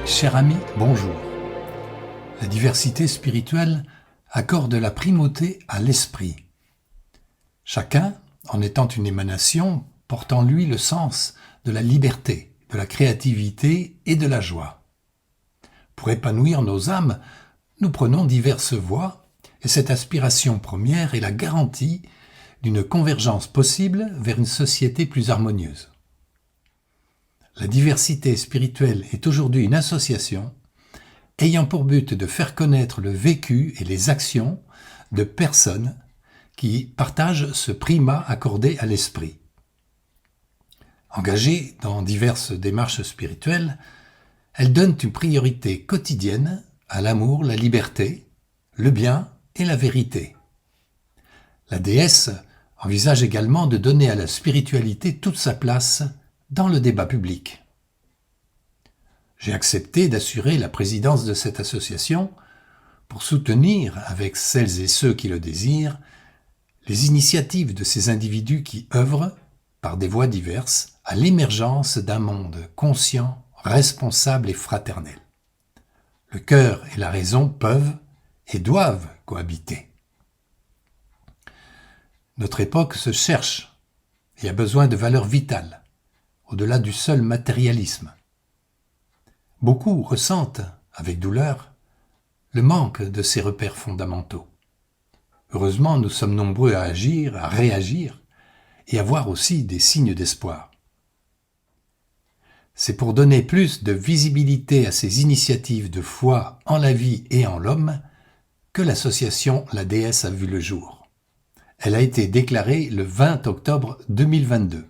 Cher ami, bonjour. La diversité spirituelle accorde la primauté à l'esprit. Chacun, en étant une émanation, porte en lui le sens de la liberté, de la créativité et de la joie. Pour épanouir nos âmes, nous prenons diverses voies, et cette aspiration première est la garantie d'une convergence possible vers une société plus harmonieuse. La diversité spirituelle est aujourd'hui une association ayant pour but de faire connaître le vécu et les actions de personnes qui partagent ce primat accordé à l'esprit. Engagées dans diverses démarches spirituelles, elles donnent une priorité quotidienne à l'amour, la liberté, le bien et la vérité. La déesse envisage également de donner à la spiritualité toute sa place dans le débat public. J'ai accepté d'assurer la présidence de cette association pour soutenir, avec celles et ceux qui le désirent, les initiatives de ces individus qui œuvrent, par des voies diverses, à l'émergence d'un monde conscient, responsable et fraternel. Le cœur et la raison peuvent et doivent cohabiter. Notre époque se cherche et a besoin de valeurs vitales, au-delà du seul matérialisme. Beaucoup ressentent, avec douleur, le manque de ces repères fondamentaux. Heureusement, nous sommes nombreux à agir, à réagir, et à voir aussi des signes d'espoir. C'est pour donner plus de visibilité à ces initiatives de foi en la vie et en l'homme que l'association La Déesse a vu le jour. Elle a été déclarée le 20 octobre 2022.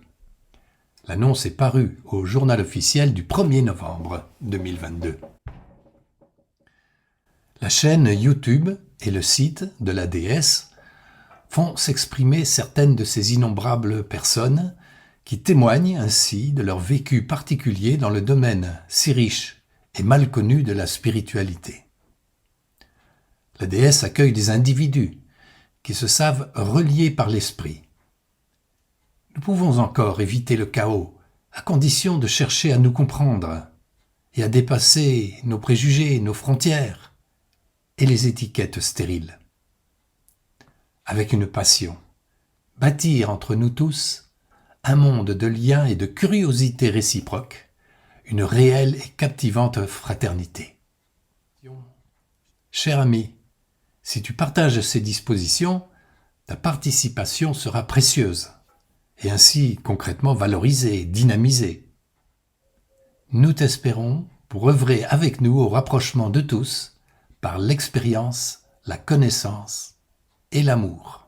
L'annonce est parue au journal officiel du 1er novembre 2022. La chaîne YouTube et le site de la déesse font s'exprimer certaines de ces innombrables personnes qui témoignent ainsi de leur vécu particulier dans le domaine si riche et mal connu de la spiritualité. La déesse accueille des individus qui se savent reliés par l'esprit. Nous pouvons encore éviter le chaos, à condition de chercher à nous comprendre et à dépasser nos préjugés, nos frontières et les étiquettes stériles. Avec une passion, bâtir entre nous tous un monde de liens et de curiosité réciproque, une réelle et captivante fraternité. Cher ami, si tu partages ces dispositions, ta participation sera précieuse et ainsi concrètement valorisée, dynamisée. Nous t'espérons pour œuvrer avec nous au rapprochement de tous par l'expérience, la connaissance et l'amour.